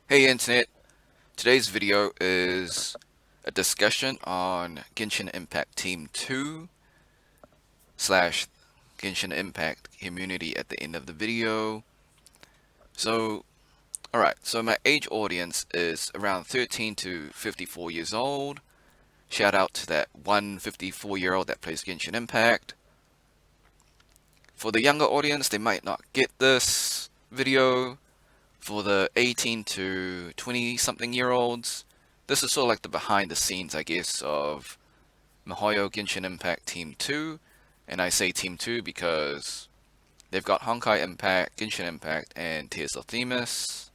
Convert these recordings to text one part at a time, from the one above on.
Hey Internet, today's video is a discussion on Genshin Impact Team 2 slash Genshin Impact community at the end of the video. So, alright, so my age audience is around 13 to 54 years old. Shout out to that 154-year-old that plays Genshin Impact. For the younger audience, they might not get this video. For the 18 to 20 something year olds, this is sort of like the behind the scenes, I guess, of miHoYo Genshin Impact Team 2. And I say Team 2 because they've got Honkai Impact, Genshin Impact, and Tears of Themis.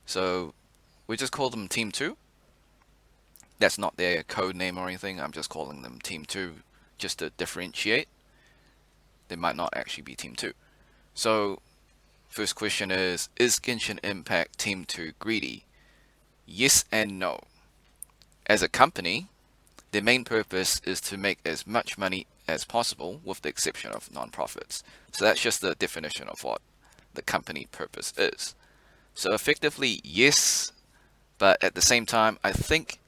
So we just call them Team 2. That's not their code name or anything. I'm just calling them Team 2 just to differentiate. They might not actually be Team 2. So first question is Genshin Impact Team 2 greedy? Yes and no. As a company, their main purpose is to make as much money as possible with the exception of non-profits. So that's just the definition of what the company purpose is. So effectively, yes, but at the same time, I think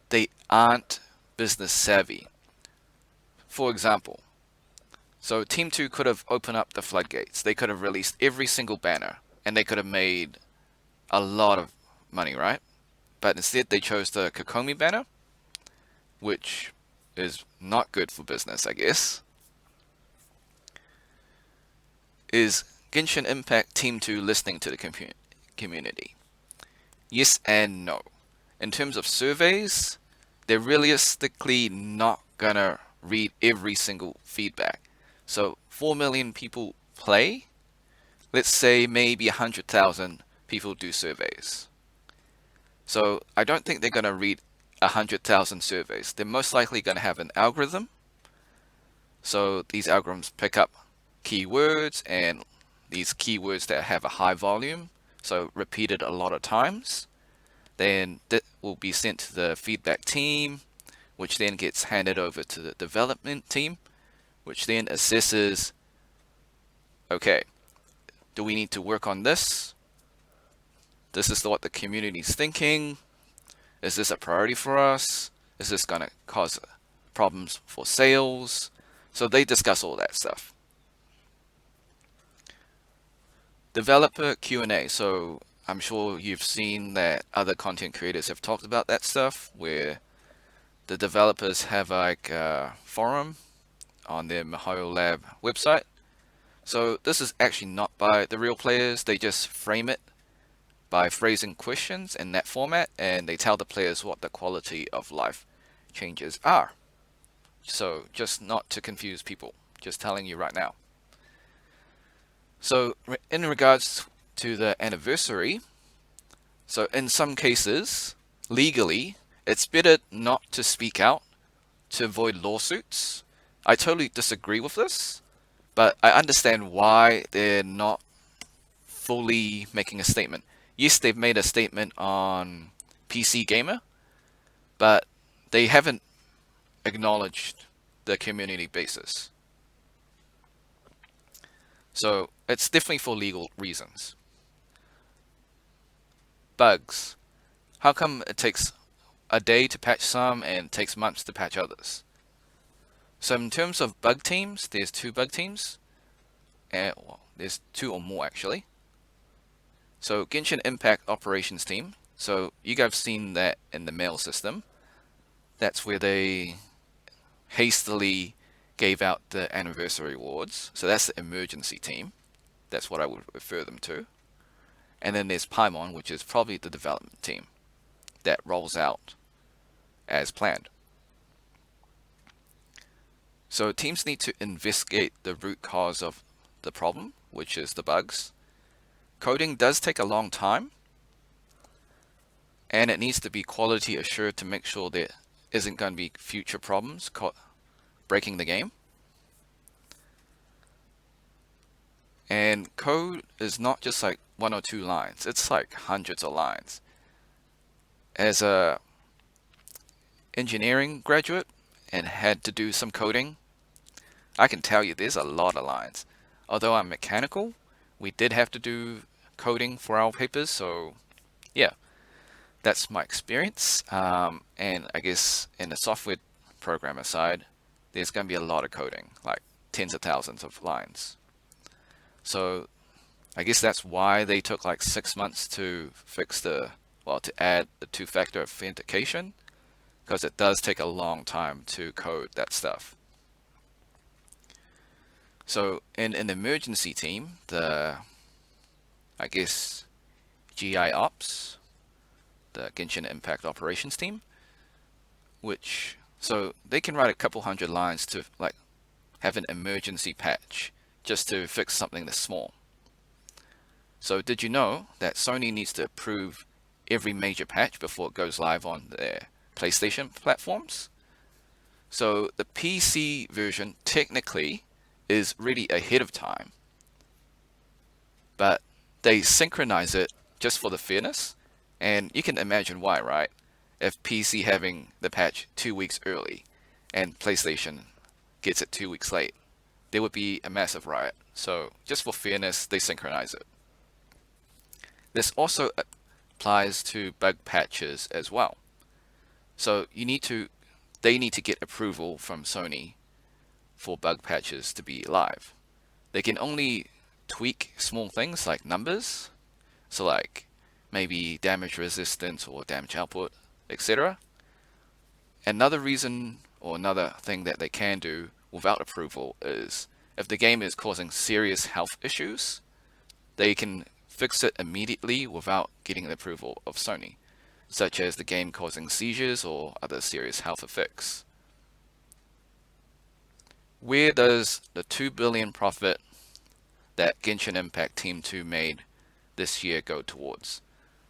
they aren't business savvy. For example, so Team 2 could have opened up the floodgates. They could have released every single banner and they could have made a lot of money, right? But instead they chose the Kokomi banner, which is not good for business, I guess. Is Genshin Impact Team 2 listening to the community? Yes and no. In terms of surveys, they're realistically not gonna read every single feedback. So 4 million people play. Let's say maybe 100,000 people do surveys. So I don't think they're gonna read 100,000 surveys. They're most likely gonna have an algorithm. So these algorithms pick up keywords, and these keywords that have a high volume, so repeated a lot of times, then that will be sent to the feedback team, which then gets handed over to the development team, which then assesses, okay, do we need to work on this? This is what the community's thinking. Is this a priority for us? Is this going to cause problems for sales? So they discuss all that stuff. Developer Q&A. So I'm sure you've seen that other content creators have talked about that stuff, where the developers have like a forum on their miHoYo Lab website. So this is actually not by the real players. They just frame it by phrasing questions in that format, and they tell the players what the quality of life changes are. So just not to confuse people, just telling you right now. So in regards to the anniversary, so in some cases, legally, it's better not to speak out to avoid lawsuits. I totally disagree with this, but I understand why they're not fully making a statement. Yes, they've made a statement on PC Gamer, but they haven't acknowledged the community basis. So it's definitely for legal reasons. Bugs. How come it takes a day to patch some and takes months to patch others? So in terms of bug teams, there's two bug teams. And well, there's two or more actually. So Genshin Impact Operations Team. So you guys have seen that in the mail system. That's where they hastily gave out the anniversary awards. So that's the emergency team. That's what I would refer them to. And then there's Paimon, which is probably the development team that rolls out as planned. So teams need to investigate the root cause of the problem, which is the bugs. Coding does take a long time, and it needs to be quality assured to make sure there isn't going to be future problems breaking the game. And code is not just like one or two lines, it's like hundreds of lines. As a engineering graduate and had to do some coding, I can tell you there's a lot of lines. Although I'm mechanical, we did have to do coding for our papers, so yeah, that's my experience. And I guess in the software programmer side, there's going to be a lot of coding, like tens of thousands of lines. So I guess that's why they took like 6 months to fix to add the two-factor authentication, because it does take a long time to code that stuff. So in an emergency team, I guess, GI Ops, the Genshin Impact Operations team, so they can write a couple hundred lines to like have an emergency patch just to fix something that's small. So did you know that Sony needs to approve every major patch before it goes live on their PlayStation platforms? So the PC version technically is really ahead of time, but they synchronize it just for the fairness, and you can imagine why, right? If PC having the patch 2 weeks early and PlayStation gets it 2 weeks late, there would be a massive riot. So just for fairness, they synchronize it. This also applies to bug patches as well. So they need to get approval from Sony for bug patches to be live. They can only tweak small things like numbers, so like maybe damage resistance or damage output, etc. Another reason or another thing that they can do without approval is if the game is causing serious health issues, they can fix it immediately without getting the approval of Sony, such as the game causing seizures or other serious health effects. Where does the 2 billion profit that Genshin Impact Team 2 made this year go towards?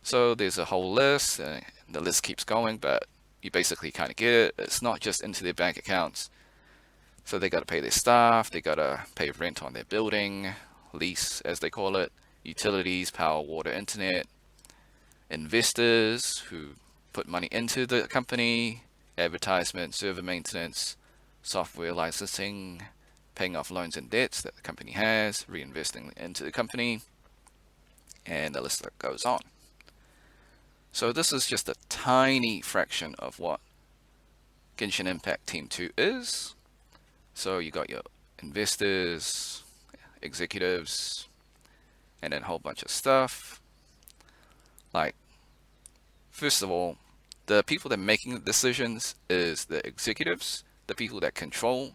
So there's a whole list, and the list keeps going, but you basically kind of get it. It's not just into their bank accounts. So they got to pay their staff, they got to pay rent on their building, lease as they call it, utilities, power, water, internet, investors who put money into the company, advertisement, server maintenance, software licensing, paying off loans and debts that the company has, reinvesting into the company, and the list that goes on. So this is just a tiny fraction of what Genshin Impact Team 2 is. So you got your investors, executives, and then a whole bunch of stuff. Like, first of all, the people that are making the decisions is the executives. The people that control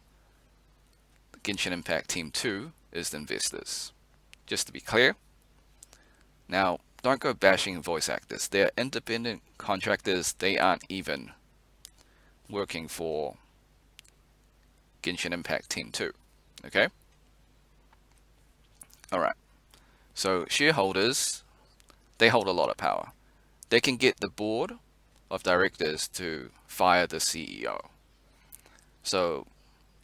Genshin Impact Team 2 is the investors. Just to be clear. Now, don't go bashing voice actors. They're independent contractors. They aren't even working for Genshin Impact Team 2. Okay? Alright. So, shareholders, they hold a lot of power. They can get the board of directors to fire the CEO. So,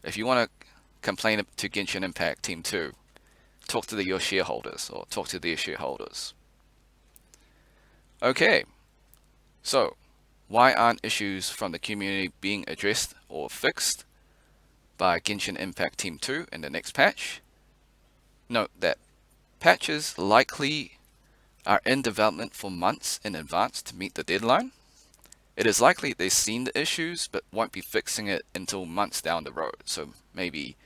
if you want to complain to Genshin Impact Team 2, talk to your shareholders or talk to their shareholders. Okay, so why aren't issues from the community being addressed or fixed by Genshin Impact Team 2 in the next patch? Note that patches likely are in development for months in advance to meet the deadline. It is likely they've seen the issues but won't be fixing it until months down the road. So maybe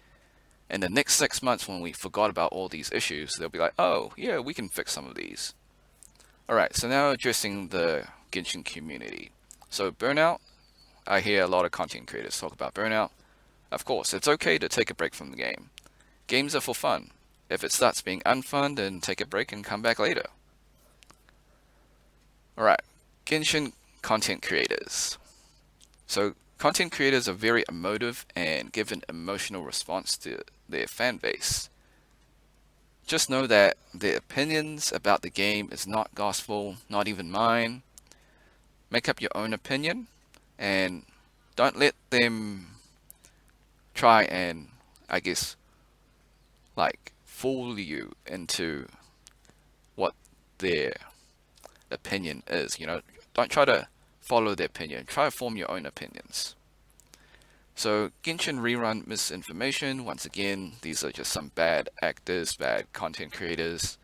in the next 6 months when we forgot about all these issues, they'll be like, oh yeah, we can fix some of these. Alright, so now addressing the Genshin community. So burnout, I hear a lot of content creators talk about burnout. Of course, it's okay to take a break from the game. Games are for fun. If it starts being unfun, then take a break and come back later. Alright, Genshin content creators. So content creators are very emotive and give an emotional response to their fan base. Just know that their opinions about the game is not gospel, not even mine. Make up your own opinion and don't let them try and, I guess, like fool you into what their opinion is. Don't try to follow their opinion. Try to form your own opinions. So Genshin rerun misinformation. Once again, these are just some bad actors, bad content creators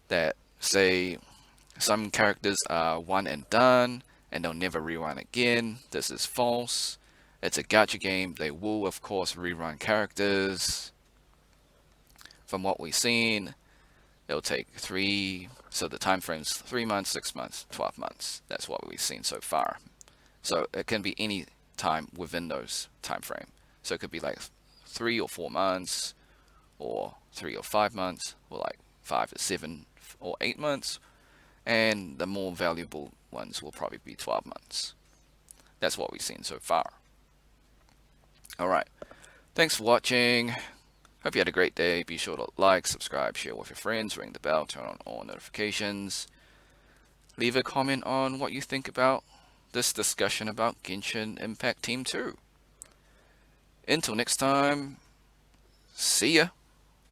that say Some characters are one and done, and they'll never rerun again. This is false. It's a gacha game. They will, of course, rerun characters. From what we've seen, it'll take so the time frame's 3 months, 6 months, 12 months. That's what we've seen so far. So it can be any time within those time frame. So it could be like 3 or 4 months, or 3 or 5 months, or like 5 to 7 or 8 months, and the more valuable ones will probably be 12 months. That's what we've seen so far. Alright, thanks for watching. Hope you had a great day. Be sure to like, subscribe, share with your friends, ring the bell, turn on all notifications. Leave a comment on what you think about this discussion about Genshin Impact Team 2. Until next time, see ya.